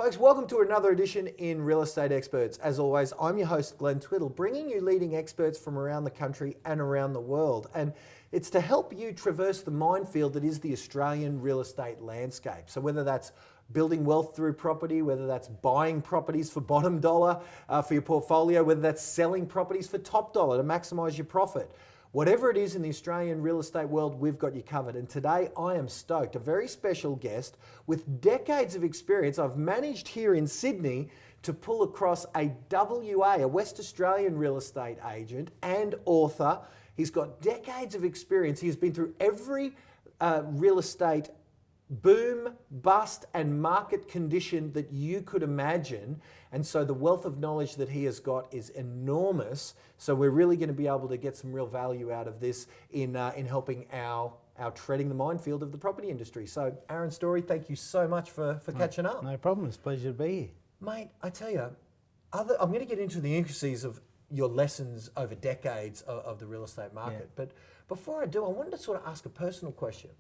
Folks, welcome to another edition in Real Estate Experts. As always, I'm your host, Glenn Twiddle, bringing you leading experts from around the country and around the world. And it's to help you traverse the minefield that is the Australian real estate landscape. So whether that's building wealth through property, whether that's buying properties for bottom dollar for your portfolio, whether that's selling properties for top dollar to maximize your profit. Whatever it is in the Australian real estate world, we've got you covered. And today I am stoked. A very special guest with decades of experience. I've managed here in Sydney to pull across a WA, a West Australian real estate agent and author. He's got decades of experience. He has been through every real estate boom, bust, and market condition that you could imagine. And so the wealth of knowledge that he has got is enormous. So we're really going to be able to get some real value out of this in helping our treading the minefield of the property industry. So Aaron Storey, thank you so much for catching up. No problem, it's a pleasure to be here. Mate, I tell you, I'm going to get into the intricacies of your lessons over decades of the real estate market. Yeah. But before I do, I wanted to sort of ask a personal question.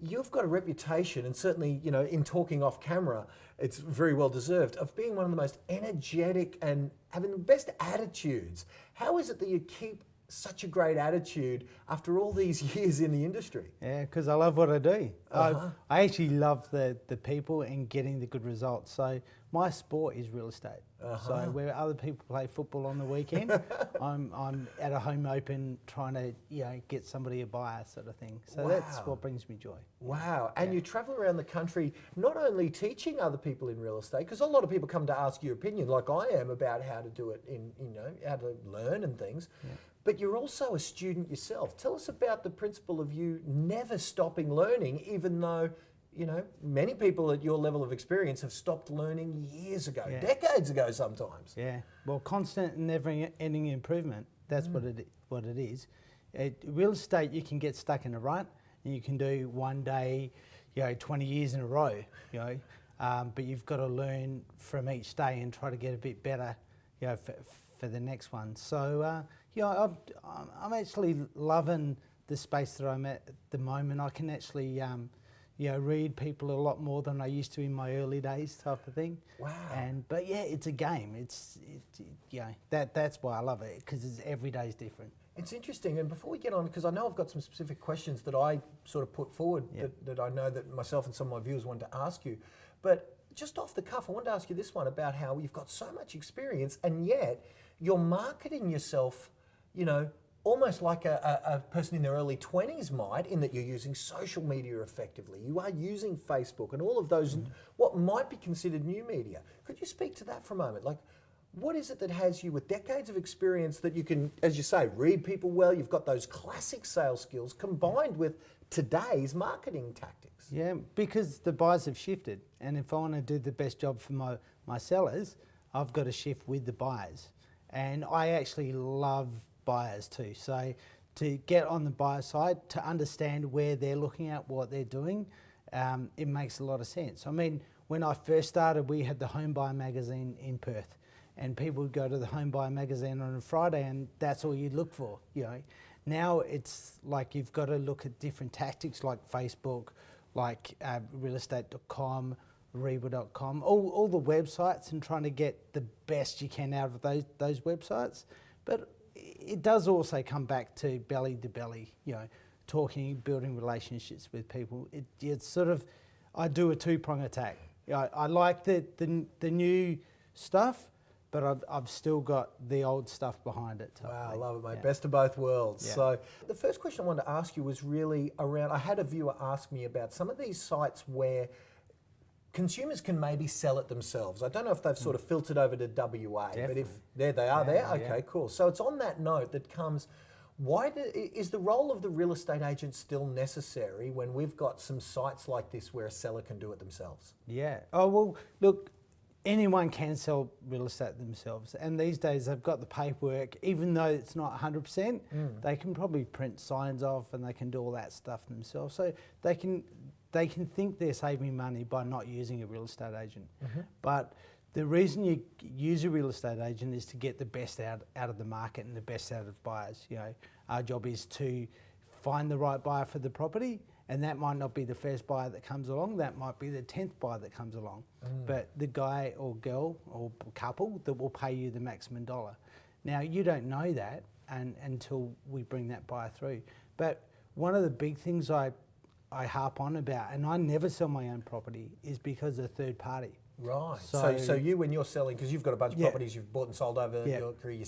You've got a reputation, and certainly, you know, in talking off camera, it's very well deserved, of being one of the most energetic and having the best attitudes. How is it that you keep such a great attitude after all these years in the industry? Yeah, because I love what I do. I actually love the people and getting the good results. So my sport is real estate. So where other people play football on the weekend, I'm at a home open trying to get somebody a buyer sort of thing. So that's what brings me joy. Wow. And you travel around the country not only teaching other people in real estate, because a lot of people come to ask your opinion like I am about how to do it in, how to learn and things. Yeah. But you're also a student yourself. Tell us about the principle of you never stopping learning, even though, many people at your level of experience have stopped learning years ago, decades ago sometimes. Yeah, well, constant and never-ending improvement, that's what it is. Real estate, you can get stuck in a rut, and you can do one day, 20 years in a row, but you've got to learn from each day and try to get a bit better, for the next one. So, I'm actually loving the space that I'm at the moment. I can actually, read people a lot more than I used to in my early days, type of thing. Wow. But yeah, it's a game. That's why I love it, because every day is different. It's interesting, and before we get on, because I know I've got some specific questions that I sort of put forward that I know that myself and some of my viewers wanted to ask you, but just off the cuff, I wanted to ask you this one about how you've got so much experience and yet you're marketing yourself, almost like a person in their early 20s might, in that you're using social media effectively. You are using Facebook and all of those, what might be considered new media. Could you speak to that for a moment? Like, what is it that has you with decades of experience that you can, as you say, read people well, you've got those classic sales skills combined with today's marketing tactics? Yeah, because the buyers have shifted, and if I want to do the best job for my sellers, I've got to shift with the buyers. And I actually love buyers too. So to get on the buyer side, to understand where they're looking at, what they're doing, it makes a lot of sense. I mean, when I first started, we had the Home Buyer magazine in Perth, and people would go to the Home Buyer magazine on a Friday, and that's all you'd look for. Now it's like you've got to look at different tactics like Facebook, like realestate.com, Reba.com, all the websites, and trying to get the best you can out of those websites. But it does also come back to belly to belly, talking, building relationships with people. It's sort of, I do a two-prong attack. I like the new stuff, but I've still got the old stuff behind it. Wow, I love it, mate. Yeah. Best of both worlds. Yeah. So the first question I wanted to ask you was really around, I had a viewer ask me about some of these sites where consumers can maybe sell it themselves. I don't know if they've sort of filtered over to WA, Definitely. but if there they are there, okay, cool. So it's on that note that comes, is the role of the real estate agent still necessary when we've got some sites like this where a seller can do it themselves? Yeah. Oh, well, look, anyone can sell real estate themselves, and these days they've got the paperwork. Even though it's not 100%, they can probably print signs off and they can do all that stuff themselves. So they can think they're saving money by not using a real estate agent. But the reason you use a real estate agent is to get the best out of the market and the best out of buyers. Our job is to find the right buyer for the property And that might not be the first buyer that comes along, that might be the 10th buyer that comes along. But the guy or girl or couple that will pay you the maximum dollar. Now, you don't know that until we bring that buyer through. But one of the big things I harp on about, and I never sell my own property, is because of third party. Right. So you, when you're selling, because you've got a bunch of Yeah. properties you've bought and sold over Yeah. your career,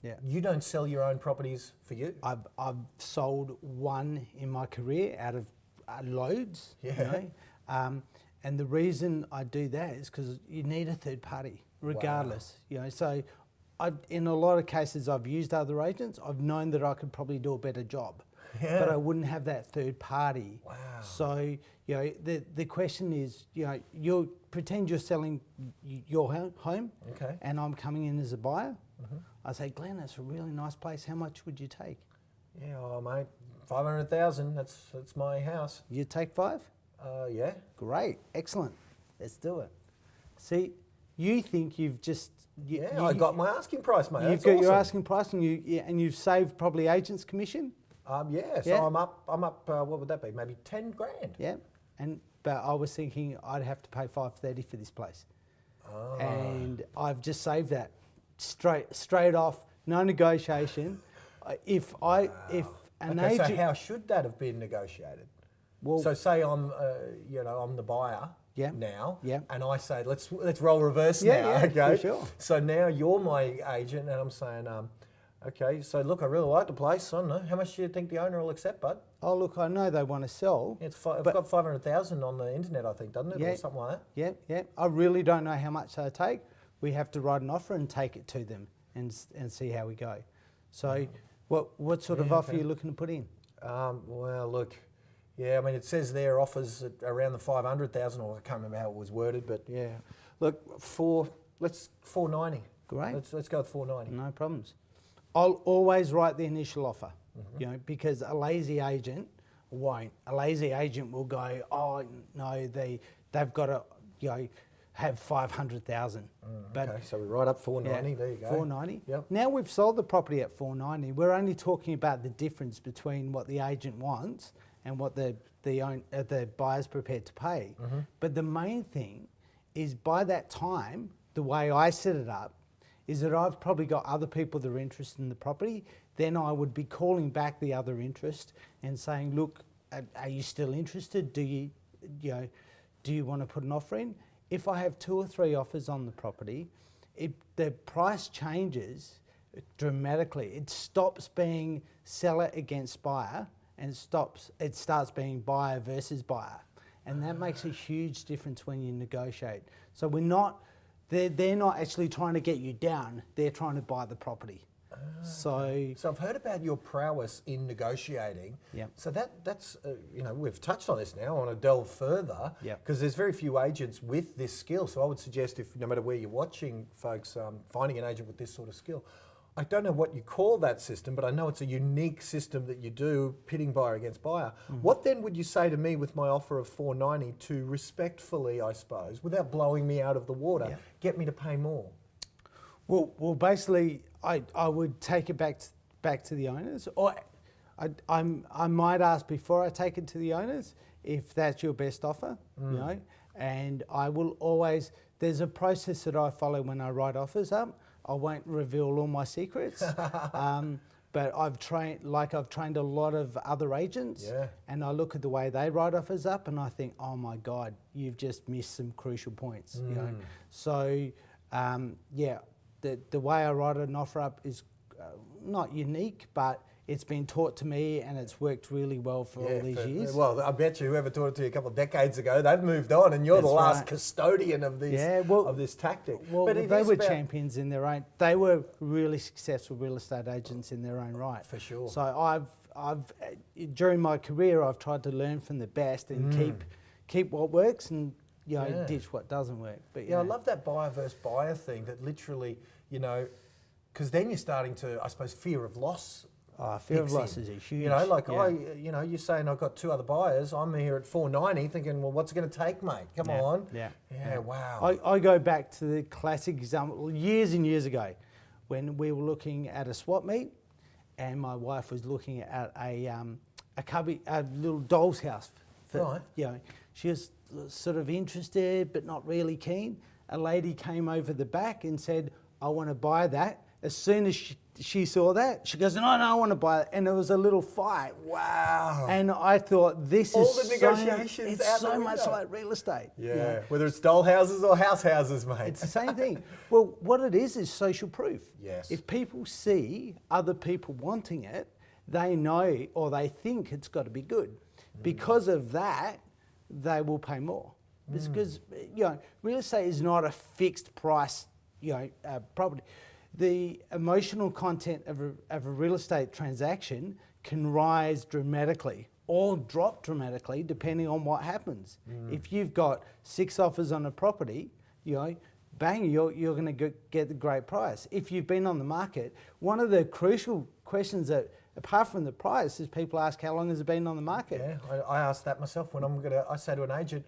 Yeah. you don't sell your own properties for you? I've sold one in my career out of loads. Yeah. You know? And the reason I do that is because you need a third party, regardless. You know, so in a lot of cases, I've used other agents. I've known that I could probably do a better job, but I wouldn't have that third party. Wow. So you know, the question is, you know, you pretend you're selling your home, Okay. and I'm coming in as a buyer. I say, Glenn, that's a really nice place. How much would you take? Yeah, oh mate, 500,000. That's my house. You take 5? Yeah. Great, excellent. Let's do it. See, you think you've just I got my asking price, mate. You've That's got awesome. your asking price, and you've saved probably agent's commission. Yeah. So Yeah. I'm up. What would that be? Maybe 10 grand. Yeah, but I was thinking I'd have to pay $530 for this place, and I've just saved that straight off, no negotiation. If an Okay, agent, so how should that have been negotiated? well, So say I'm, I'm the buyer Yeah. now, Yeah. and I say let's roll reverse Yeah, now. yeah, Okay. for sure. So now you're my agent, and I'm saying, okay. So look, I really like the place. I don't know how much do you think the owner will accept, bud? oh look, I know they want to sell. It's it's got 500,000 on the internet, I think, doesn't it, Yeah. or something like that? Yeah, yeah. I really don't know how much they take. We have to write an offer and take it to them and see how we go. So, what sort of offer are you looking to put in? Well, look, yeah, I mean, it says there offers at around the 500,000, or I can't remember how it was worded, but yeah, look, let's 490. Great. Let's go with 490. No problems. I'll always write the initial offer, you know, because a lazy agent won't. A lazy agent will go, oh no, they've got to, you know, have 500,000. But Okay, so we write up 490. yeah, There you go. 490. Yep. Now we've sold the property at 490. We're only talking about the difference between what the agent wants and what the buyer's prepared to pay. But the main thing is, by that time, the way I set it up is that I've probably got other people that are interested in the property. Then I would be calling back the other interest and saying, look, are you still interested? Do you want to put an offer in? If I have 2 or 3 offers on the property, the price changes dramatically. It stops being seller against buyer and it starts being buyer versus buyer. And that makes a huge difference when you negotiate. So they're not actually trying to get you down, they're trying to buy the property. So I've heard about your prowess in negotiating. Yep. So that's we've touched on this now. I want to delve further Yep. because there's very few agents with this skill. So I would suggest, if no matter where you're watching, folks, finding an agent with this sort of skill. I don't know what you call that system, but I know it's a unique system that you do, pitting buyer against buyer. What then would you say to me with my offer of 490 to respectfully, I suppose, without blowing me out of the water, Yeah. get me to pay more? Well, basically, I would take it back to the owners, or I might ask before I take it to the owners if that's your best offer, you know. And I will always. There's a process that I follow when I write offers up. I won't reveal all my secrets, but I've trained a lot of other agents, Yeah. and I look at the way they write offers up, and I think, oh my God, you've just missed some crucial points, you know. So the way I write an offer up is not unique, but it's been taught to me and it's worked really well for all these years. Well, I bet you whoever taught it to you a couple of decades ago, they've moved on, and you're the That's last right. cusodian of these of this tactic. Well, but it they is were about- champions in their own. They were really successful real estate agents in their own right. For sure. So I've during my career, I've tried to learn from the best and keep what works and ditch what doesn't work. But Yeah, I love that buyer versus buyer thing. That literally, because then you're starting to, I suppose, fear of loss. Fear of kicks loss in. is a huge. You're saying I've got 2 other buyers. I'm here at 490, thinking, well, what's it going to take, mate? Come on. Yeah. Wow. I go back to the classic example years and years ago when we were looking at a swap meet and my wife was looking at a little doll's house. Right. You know, she was sort of interested but not really keen. A lady came over the back and said, I want to buy that. As soon as she saw that, she goes, no, I want to buy it. And there was a little fight. Wow. And I thought, this All is the negotiations it's out so the much window. like real estate. Yeah, you know. whether it's doll houses or house houses, mate. It's the same thing. Well, what it is social proof. Yes. If people see other people wanting it, they know or they think it's got to be good. Because of that, they will pay more. Because, you know, real estate is not a fixed price, you know, property. The emotional content of a real estate transaction can rise dramatically or drop dramatically depending on what happens. If you've got 6 offers on a property, you know, bang, you're going to get the great price. If you've been on the market, one of the crucial questions that, apart from the price, is people ask, how long has it been on the market? Yeah, I ask that myself when I say to an agent,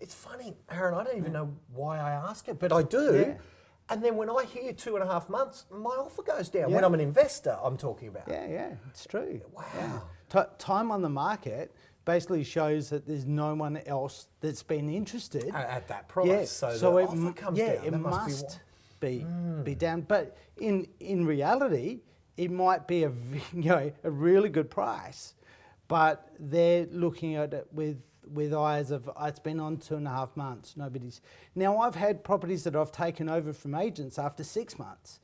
it's funny, Aaron, I don't even know why I ask it, but I do. Yeah. And then when I hear 2.5 months, my offer goes down. Yeah. When I'm an investor, I'm talking about. Yeah, it's true. Wow. Yeah. Time on the market basically shows that there's no one else that's been interested At that price. Yeah, So the it offer comes yeah, down. it That must be be down. But in reality, it might be a really good price, but they're looking at it with eyes of, it's been on 2.5 months. Nobody's. Now, I've had properties that I've taken over from agents after 6 months,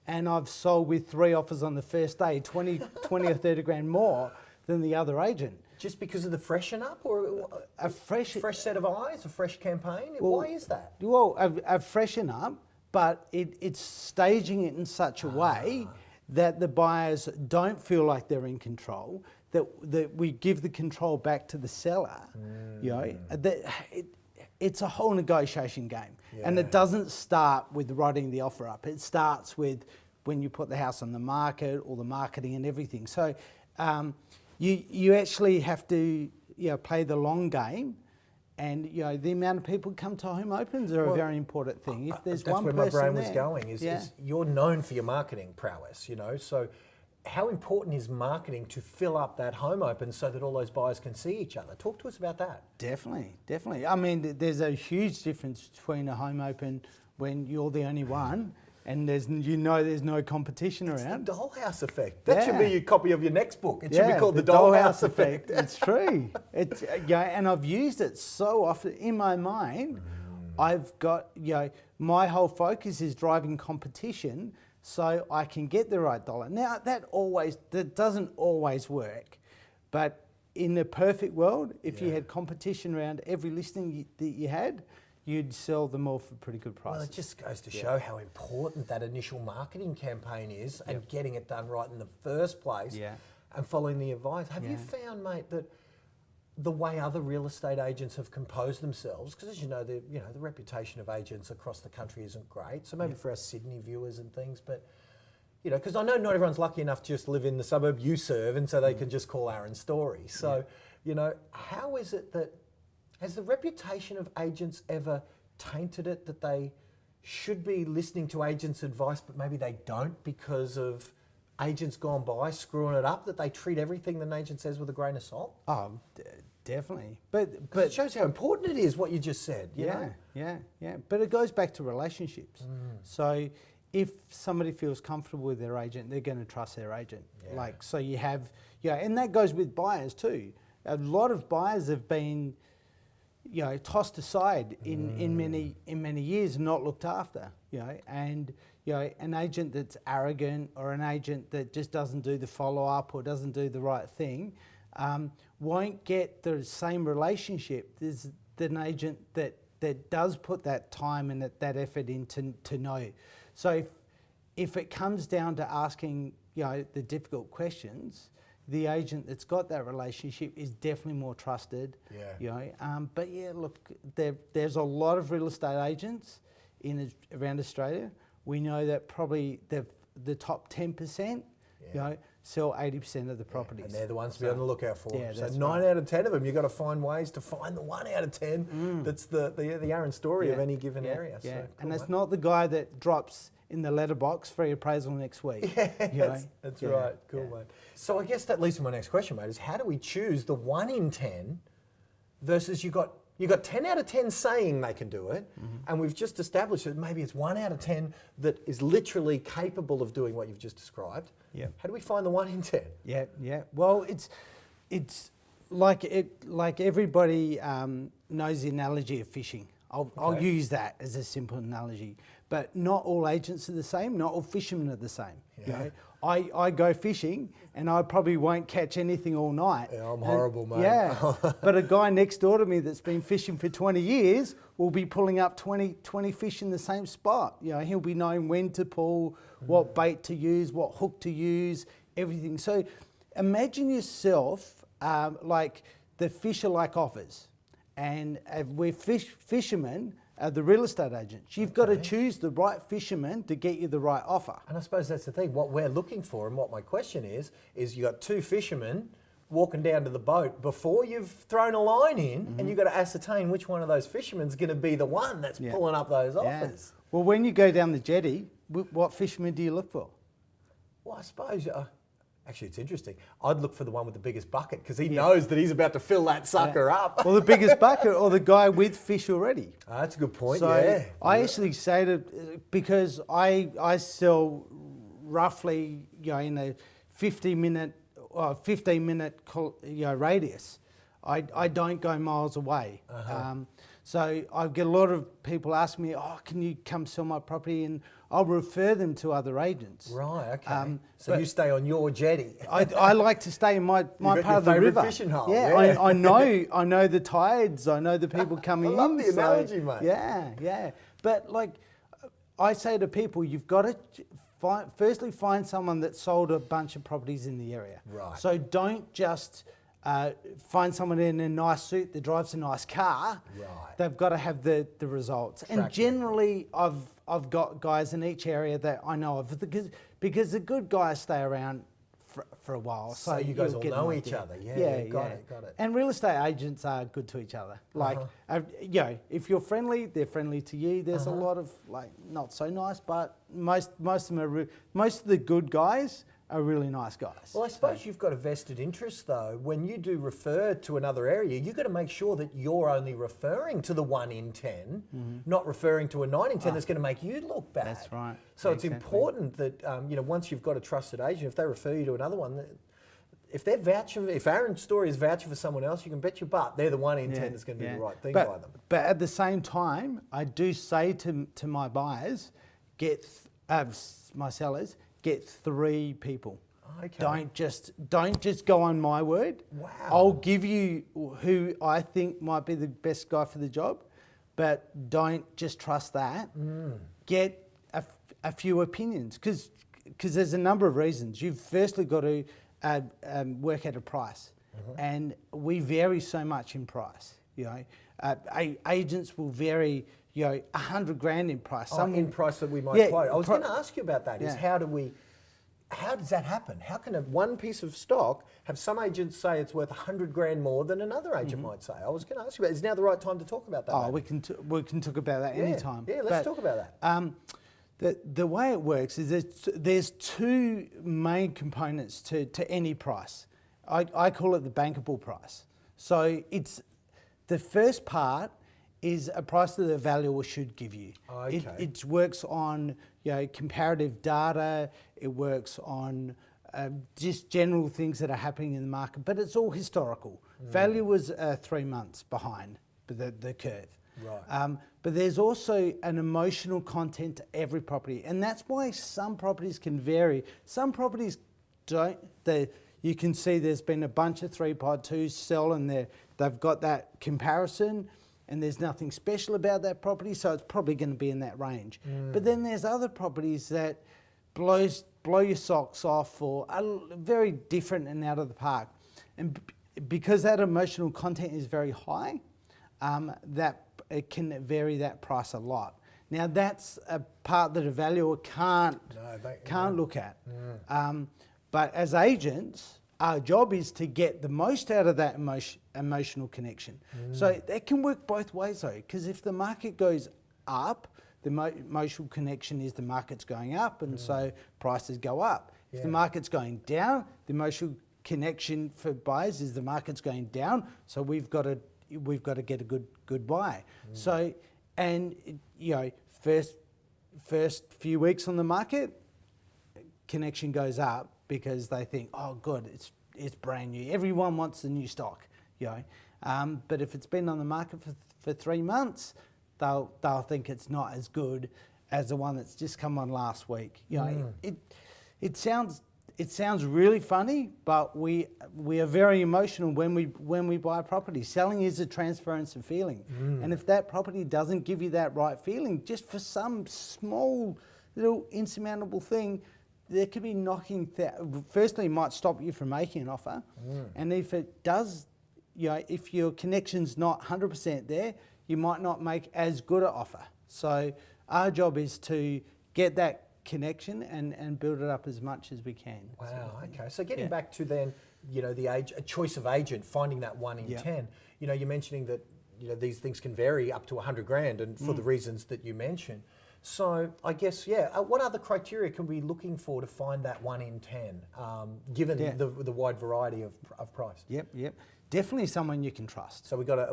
and I've sold with 3 offers on the first day, 20 or 30 grand more than the other agent. Just because of the freshen up, or A fresh set of eyes, a fresh campaign? Well, Why is that? Well, a freshen up, but it's staging it in such a way that the buyers don't feel like they're in control, that we give the control back to the seller. You know, it's a whole negotiation game. And it doesn't start with writing the offer up. It starts with when you put the house on the market, all the marketing and everything. So you actually have to play the long game. And the amount of people who come to home opens are a very important thing. If there's that's one where person my brain was there, going. Is you're known for your marketing prowess, So how important is marketing to fill up that home open so that all those buyers can see each other? Talk to us about that. Definitely. I mean, there's a huge difference between a home open when you're the only one and there's no competition around. It's the dollhouse effect. That should be your copy of your next book. It should be called the dollhouse effect. It's true. It's and I've used it so often in my mind. I've got my whole focus is driving competition so I can get the right dollar. Now that doesn't always work, but in the perfect world, if you had competition around every listing that you had, you'd sell them all for pretty good prices. Well, it just goes to show how important that initial marketing campaign is and getting it done right in the first place and following the advice. Have you found, mate, that the way other real estate agents have composed themselves, because as you know, the reputation of agents across the country isn't great, so maybe for our Sydney viewers and things, but because I know not everyone's lucky enough to just live in the suburb you serve and so they can just call Aaron Storey. So, how is it that, has the reputation of agents ever tainted it that they should be listening to agents' advice but maybe they don't because of agents gone by screwing it up, that they treat everything that an agent says with a grain of salt? Oh, definitely. But it shows how important it is, what you just said. You know? Yeah. But it goes back to relationships. So if somebody feels comfortable with their agent, they're going to trust their agent. So you have, and that goes with buyers too. A lot of buyers have been, tossed aside in many years and not looked after. And an agent that's arrogant or an agent that just doesn't do the follow up or doesn't do the right thing won't get the same relationship as an agent that does put that time and that effort in to know. So if it comes down to asking the difficult questions, the agent that's got that relationship is definitely more trusted. But look, there's a lot of real estate agents around Australia. We know that probably the top 10% you know, sell 80% of the properties. And they're the ones to be on the lookout for. Yeah, So that's 9 out of 10 of them, you've got to find ways to find the 1 out of 10 that's the Aaron Storey of any given area. Yeah, So, cool, and it's mate. not the guy that drops in the letterbox for your appraisal next week. Yeah, that's right. Cool, mate. So I guess that leads to my next question, mate, is how do we choose the 1 in 10 versus you got 10 out of 10 saying they can do it, and we've just established that maybe it's 1 out of 10 that is literally capable of doing what you've just described. Yeah. How do we find the 1 in 10? Yeah. Well, it's like everybody knows the analogy of fishing. I'll use that as a simple analogy. But not all agents are the same. Not all fishermen are the same. Yeah. You know? I go fishing and I probably won't catch anything all night. Yeah, I'm horrible, mate. Yeah, but a guy next door to me that's been fishing for 20 years will be pulling up 20 fish in the same spot. You know, he'll be knowing when to pull, what bait to use, what hook to use, everything. So imagine yourself like the fish are like offers, and we're fishermen. The real estate agents. You've got to choose the right fisherman to get you the right offer. And I suppose that's the thing. What we're looking for, and what my question is you got 2 fishermen walking down to the boat before you've thrown a line in, and you've got to ascertain which one of those fishermen is going to be the one that's pulling up those offers. Well, when you go down the jetty, what fisherman do you look for? Well, I suppose... actually, it's interesting. I'd look for the one with the biggest bucket because he knows that he's about to fill that sucker up. Well, the biggest bucket or the guy with fish already. That's a good point, So yeah. I actually say because I sell roughly, you know, in a 15-minute radius. I don't go miles away. So I get a lot of people ask me, oh, can you come sell my property? And I'll refer them to other agents. Right, okay. So you stay on your jetty. I like to stay in my part of the river. Fishing hole. Yeah, I know the tides. I know the people coming in. I love the analogy, mate. Yeah. But like I say to people, you've got to firstly find someone that sold a bunch of properties in the area. Right. So don't just find someone in a nice suit that drives a nice car. Right. They've got to have the results. And generally, I've got guys in each area that I know of because the good guys stay around for a while. So you guys all know each other. Yeah, got it. And real estate agents are good to each other. Like, you know, if you're friendly, they're friendly to you. There's a lot of like not so nice, but most of them are. Most of the good guys are really nice guys. Well, I suppose you've got a vested interest, though. When you do refer to another area, you've got to make sure that you're only referring to the 1 in 10, not referring to a 9 in 10 that's going to make you look bad. That's right. So it's important that, you know, once you've got a trusted agent, if they refer you to another one, if they're vouching, if Aaron Storey is vouching for someone else, you can bet your butt they're the 1 in 10 that's going to do the right thing by them. But at the same time, I do say to my buyers, my sellers, get 3 people. Okay. Don't just go on my word. Wow. I'll give you who I think might be the best guy for the job, but don't just trust that. Get a few opinions because there's a number of reasons. You've firstly got to work at a price, and we vary so much in price. You know, agents will vary. You know, $100,000 in price. In price that we might quote. I was going to ask you about that. Is how does that happen? How can one piece of stock have some agents say it's worth $100,000 more than another agent might say? I was going to ask you about. Is now the right time to talk about that? Oh, we can talk about that anytime. Yeah, let's talk about that. The way it works is there's 2 main components to any price. I call it the bankable price. So it's the first part is a price that the valuer should give you. Okay. It works on comparative data. It works on just general things that are happening in the market, but it's all historical. Valuers are 3 months behind the curve. Right. But there's also an emotional content to every property, and that's why some properties can vary. Some properties don't. You can see there's been a bunch of 3.2s sell, and they've got that comparison, and there's nothing special about that property, so it's probably going to be in that range. But then there's other properties that blow your socks off or are very different and out of the park. And because that emotional content is very high, that it can vary that price a lot. Now that's a part that a valuer can't look at. But as agents, our job is to get the most out of that emotional connection. So that can work both ways though, because if the market goes up, the emotional connection is the market's going up, and so prices go up. If the market's going down, the emotional connection for buyers is the market's going down, so we've got to get a good buy. So, and you know, first few weeks on the market, connection goes up because they think, oh good, it's brand new. Everyone wants the new stock, you know. But if it's been on the market for 3 months, they'll think it's not as good as the one that's just come on last week. You know, it sounds really funny, but we are very emotional when we buy a property. Selling is a transference of feeling, and if that property doesn't give you that right feeling, just for some small little insurmountable thing, there could be knocking. Firstly, it might stop you from making an offer, and if it does, you know, if your connection's not 100% there, you might not make as good an offer. So our job is to get that connection and build it up as much as we can. Wow, okay. So getting back to then, you know, a choice of agent, finding that 1 in 10, you know, you're mentioning that, you know, these things can vary up to 100 grand, and for the reasons that you mentioned. So I guess, what other criteria can we be looking for to find that 1 in 10, given the wide variety of price? Yep. Definitely someone you can trust. So we got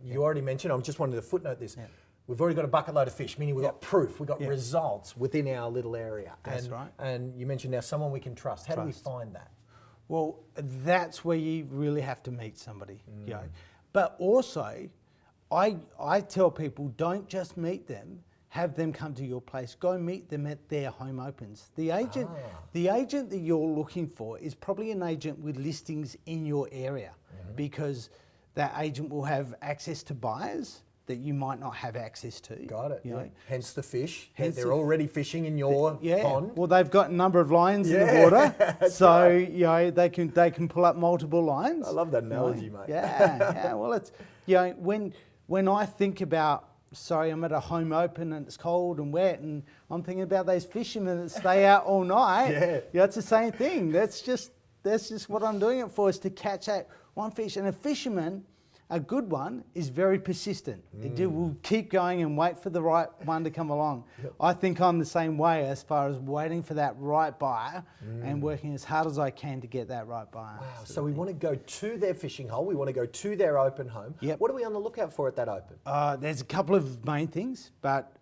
you already mentioned, I just wanted to footnote this. Yeah. We've already got a bucket load of fish, meaning we've got proof, we've got results within our little area. That's right. And you mentioned now someone we can trust. How do we find that? Well, that's where you really have to meet somebody. You know. But also, I tell people, don't just meet them, have them come to your place. Go meet them at their home opens. The agent that you're looking for is probably an agent with listings in your area, because that agent will have access to buyers that you might not have access to. Got it. You know? Hence the fish. They're already fishing in your pond. Well, they've got a number of lines in the water, so you know they can pull up multiple lines. I love that analogy, mate. Yeah. Well, it's, you know, when I think about, sorry, I'm at a home open and it's cold and wet, and I'm thinking about those fishermen that stay out all night. Yeah, it's the same thing. That's just what I'm doing it for, is to catch that one fish. And a fisherman, a good one, is very persistent. It will keep going and wait for the right one to come along. I think I'm the same way as far as waiting for that right buyer and working as hard as I can to get that right buyer. Wow. So we want to go to their fishing hole. We want to go to their open home. What are we on the lookout for at that open? There's a couple of main things, but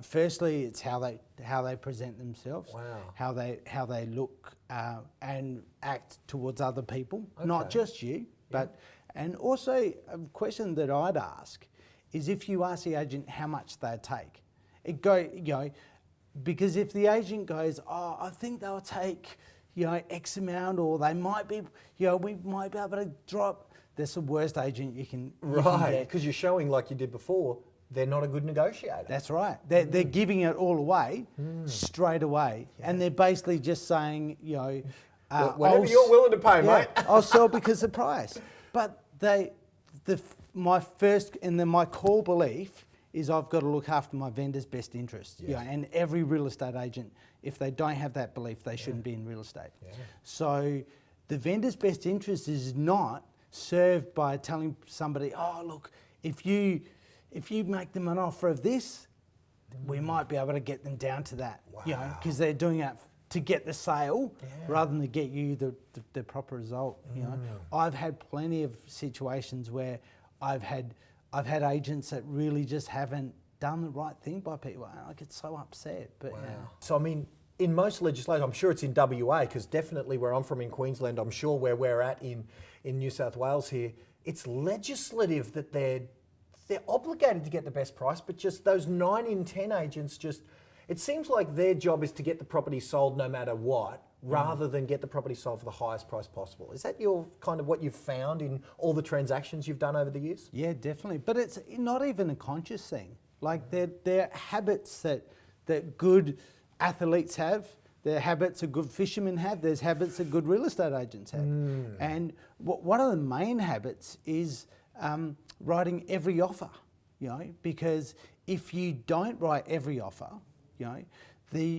firstly, it's how they present themselves, how they look and act towards other people, not just you, but. And also, a question that I'd ask is, if you ask the agent how much they take, because if the agent goes, oh, I think they'll take, you know, X amount, or they might be, you know, we might be able to drop. That's the worst agent you can get. Because you're showing, like you did before, they're not a good negotiator. That's right. They're giving it all away straight away, and they're basically just saying, you know, whatever you're willing to pay, mate. I'll sell because of the price. But my core belief is I've got to look after my vendor's best interest. You know, and every real estate agent, if they don't have that belief, they shouldn't be in real estate. So the vendor's best interest is not served by telling somebody, oh look, if you make them an offer of this, we might be able to get them down to that. You know, because they're doing it to get the sale rather than to get you the proper result. You know, I've had plenty of situations where I've had agents that really just haven't done the right thing by people, and I get so upset. But so I mean, in most legislation, I'm sure it's in WA, because definitely where I'm from in Queensland, I'm sure where we're at in New South Wales here, it's legislative that they're obligated to get the best price, but just those 9 in 10 agents just. It seems like their job is to get the property sold no matter what, rather than get the property sold for the highest price possible. Is that your kind of what you've found in all the transactions you've done over the years? Yeah, definitely. But it's not even a conscious thing. Like they're habits that good athletes have. They're habits a good fishermen have. There's habits that good real estate agents have. And one of the main habits is writing every offer. You know, because if you don't write every offer, you know,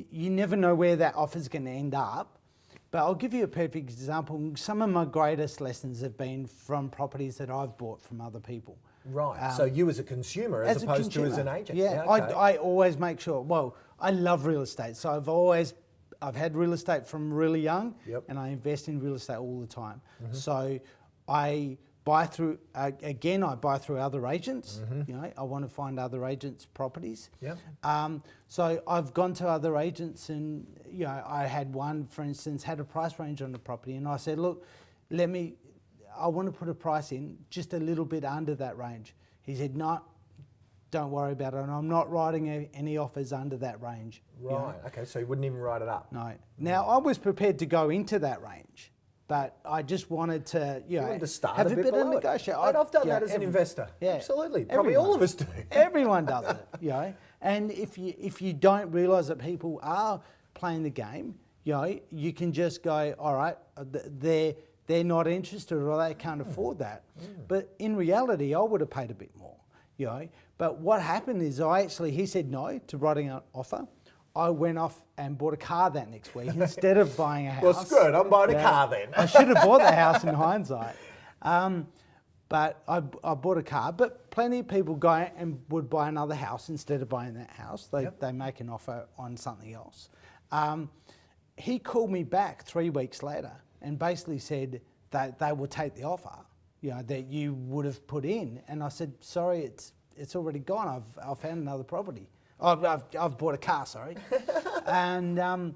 you never know where that offer's going to end up, But I'll give you a perfect example. Some of my greatest lessons have been from properties that I've bought from other people. Right. So you as a consumer as opposed to as an agent. Yeah, okay. I always make sure. Well, I love real estate, so I've had real estate from really young, Yep. and I invest in real estate all the time. So I buy through I buy through other agents. You know, I want to find other agents' properties. Yep. So I've gone to other agents, and you know, I had one, for instance, had a price range on the property, and I said, look, I want to put a price in just a little bit under that range. He said, no, don't worry about it, and I'm not writing any offers under that range. Right. You know? Okay. So you wouldn't even write it up. No. Now, I was prepared to go into that range, but I just wanted to, you know, wanted to start have a a bit bit of below it. negotiation. And I've done that as an investor. Yeah, Absolutely. Probably all of us do. Everyone does it, you know. And if you don't realise that people are playing the game, you know, you can just go, all right, they're not interested or they can't afford that. But in reality, I would have paid a bit more, you know. But what happened is he said no to writing an offer. I went off and bought a car that next week instead of buying a house. Well, screw it, I'm buying a car then. I should have bought the house in hindsight. But I bought a car. But plenty of people go and would buy another house instead of buying that house. They make an offer on something else. He called me back 3 weeks later and basically said that they will take the offer, you know, that you would have put in. And I said, sorry, it's already gone. I've found another property. I've bought a car, sorry. And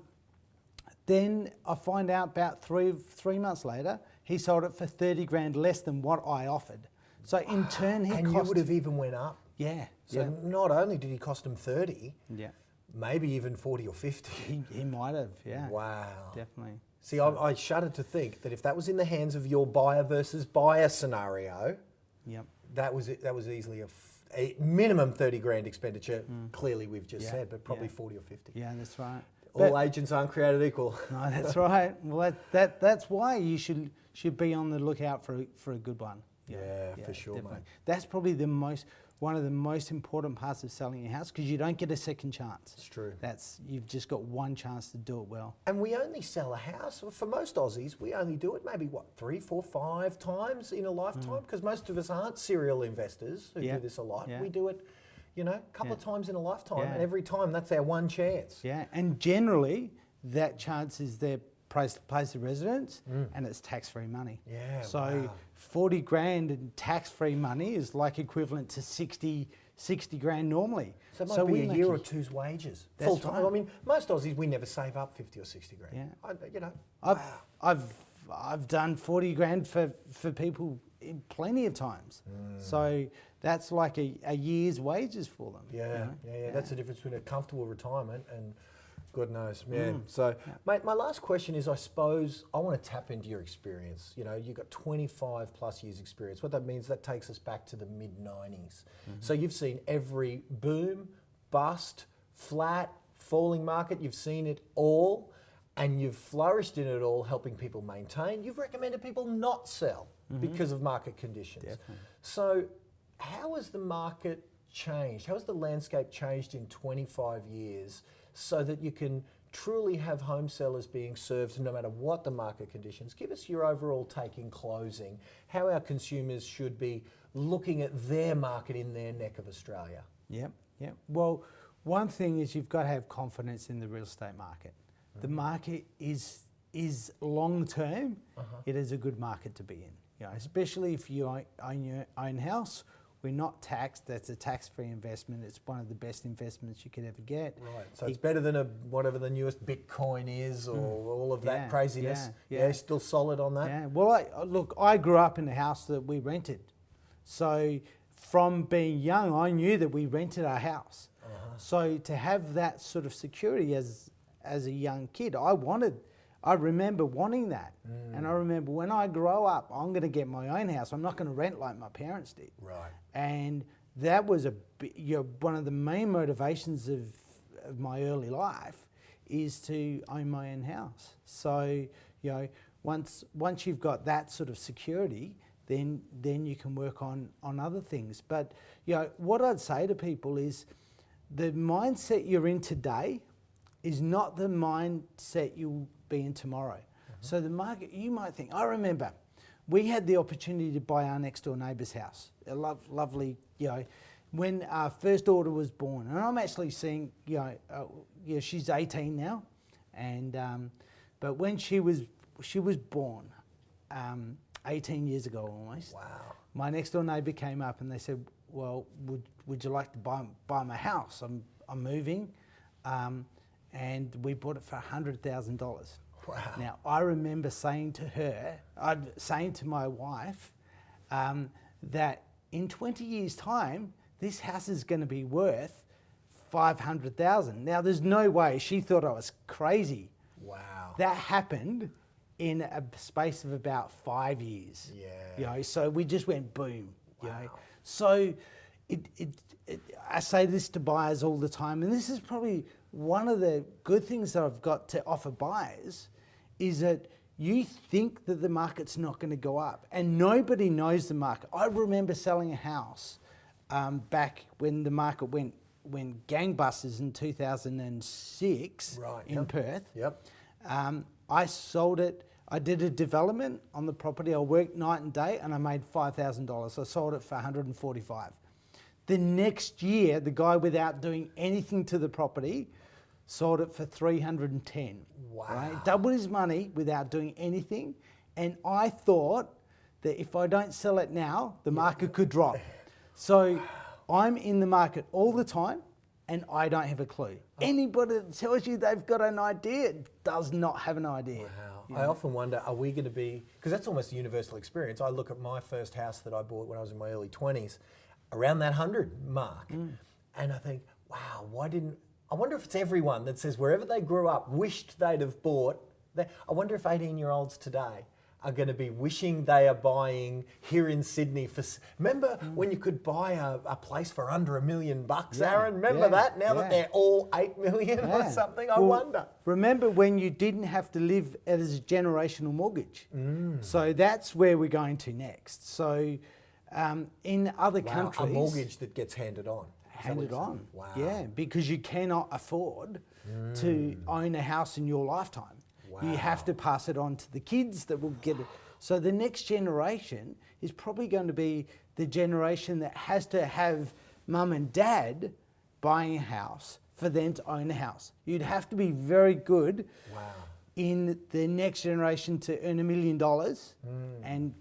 then I find out about three months later, he sold it for 30 grand less than what I offered. So in turn, you would have even went up. Yeah. So not only did he cost him 30, Yeah. maybe even 40 or 50. He might have, yeah. Wow. Definitely. See, I shudder to think that if that was in the hands of your buyer versus buyer scenario, Yep. that was easily a minimum 30 grand expenditure. Clearly, we've just said, but probably 40 or 50. Yeah, that's right. All agents aren't created equal. No, that's right. Well, that's why you should be on the lookout for a good one. Yeah, for sure, definitely. mate. That's probably one of the most important parts of selling your house, because you don't get a second chance. It's true. You've just got one chance to do it well. And we only sell a house, for most Aussies, we only do it maybe, 3, 4, 5 times in a lifetime, because most of us aren't serial investors who do this a lot. Yeah. We do it, you know, a couple of times in a lifetime, Yeah. and every time that's our one chance. Yeah, and generally that chance is their place of residence, and it's tax-free money. Yeah, So wow. 40 grand in tax-free money is like equivalent to 60 grand normally. So it might be we a make year or two's wages. That's Full time. right. I mean, most Aussies, we never save up 50 or 60 grand. Yeah. I've done 40 grand for people in plenty of times. So that's like a year's wages for them. Yeah, you know? yeah. That's the difference between a comfortable retirement and God knows. Yeah. So, mate, my last question is, I suppose I want to tap into your experience. You know, you've got 25 plus years experience. What that means, that takes us back to the mid-90s. So you've seen every boom, bust, flat, falling market. You've seen it all, and you've flourished in it all, helping people maintain. You've recommended people not sell because of market conditions. Definitely. So how has the market changed? How has the landscape changed in 25 years so that you can truly have home sellers being served no matter what the market conditions? Give us your overall take in closing, how our consumers should be looking at their market in their neck of Australia. Yep. Well, one thing is you've got to have confidence in the real estate market. The market is long term. It is a good market to be in. You know, especially if you own your own house. We're not taxed. That's a tax-free investment. It's one of the best investments you could ever get. Right. So it's better than whatever the newest Bitcoin is, or all of that craziness. Yeah. Still solid on that. Yeah. Well, I grew up in a house that we rented. So from being young, I knew that we rented our house. So to have that sort of security as a young kid, I remember wanting that. And I remember when I grow up, I'm going to get my own house. I'm not going to rent like my parents did. Right. And that was one of the main motivations of my early life, is to own my own house. So, you know, once you've got that sort of security, then you can work on other things. But, you know, what I'd say to people is the mindset you're in today is not the mindset you'll be in tomorrow. So the market, you might think, I remember we had the opportunity to buy our next door neighbour's house. A lovely, when our first daughter was born. And I'm actually seeing, she's 18 now. And, but when she was born, 18 years ago almost. Wow. My next door neighbour came up and they said, well, would you like to buy my house? I'm moving. And we bought it for $100,000. Wow. Now, I remember saying to my wife, that in 20 years' time, this house is going to be worth $500,000. Now, there's no way. She thought I was crazy. Wow. That happened in a space of about 5 years. Yeah. So we just went boom. Wow. So I say this to buyers all the time, and this is probably one of the good things that I've got to offer buyers, is that you think that the market's not going to go up, and nobody knows the market. I remember selling a house back when the market went gangbusters in 2006 in Perth. Yep. I sold it. I did a development on the property. I worked night and day, and I made $5,000. I sold it for $145,000. The next year, the guy, without doing anything to the property, sold it for $310,000. Wow. Right? Doubled his money without doing anything. And I thought that if I don't sell it now, the market could drop. So I'm in the market all the time, and I don't have a clue. Anybody that tells you they've got an idea does not have an idea. Wow. I often wonder, are we going to be, because that's almost a universal experience. I look at my first house that I bought when I was in my early 20s, around that 100 mark. And I think, wow, I wonder if it's everyone that says wherever they grew up, wished they'd have bought. I wonder if 18-year-olds today are going to be wishing they are buying here in Sydney. Remember when you could buy a place for under $1 million, Aaron? Remember that? Now that they're all 8 million or something, I wonder. Remember when you didn't have to live as a generational mortgage? So that's where we're going to next. So in other countries, a mortgage that gets handed on. Handed on. Wow. Yeah, because you cannot afford to own a house in your lifetime. Wow. You have to pass it on to the kids that will get it. So the next generation is probably going to be the generation that has to have mum and dad buying a house for them to own a house. You'd have to be very good in the next generation to earn $1 million and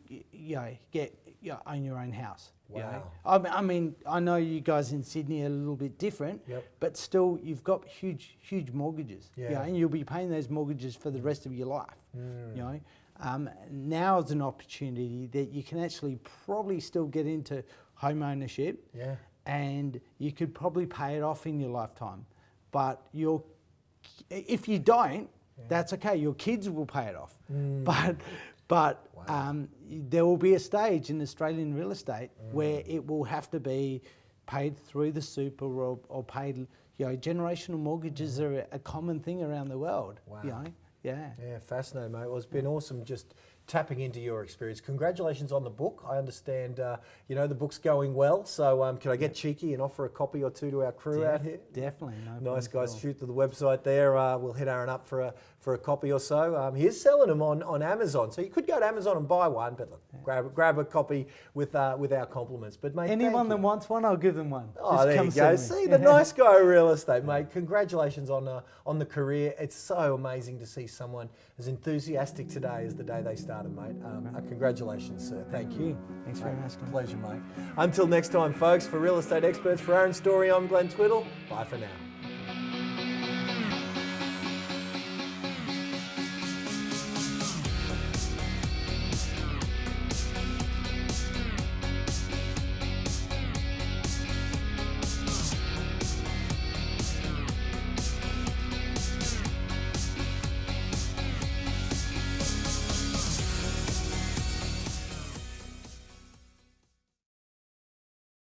own your own house. Wow. I mean, I know you guys in Sydney are a little bit different, but still you've got huge mortgages. And you'll be paying those mortgages for the rest of your life. Now is an opportunity that you can actually probably still get into home ownership, and you could probably pay it off in your lifetime. But if you don't, that's okay. Your kids will pay it off. But there will be a stage in Australian real estate where it will have to be paid through the super or paid. Generational mortgages are a common thing around the world. Wow. Yeah, fascinating, mate. Well, it's been awesome just tapping into your experience. Congratulations on the book. I understand, the book's going well. So can I get cheeky and offer a copy or two to our crew out here? Definitely. No Nice, guys. Shoot to the website there. We'll hit Aaron up for a copy or so. He is selling them on Amazon. So you could go to Amazon and buy one, but look, grab a copy with our compliments. But mate, anyone that wants one, I'll give them one. Oh, there you go. See, the nice guy real estate, mate. Congratulations on the career. It's so amazing to see someone as enthusiastic today as the day they started, mate. Congratulations, sir. Thank you. Thanks very much. Pleasure, mate. Until next time, folks, for Real Estate Experts, for Aaron Storey, I'm Glenn Twiddle. Bye for now.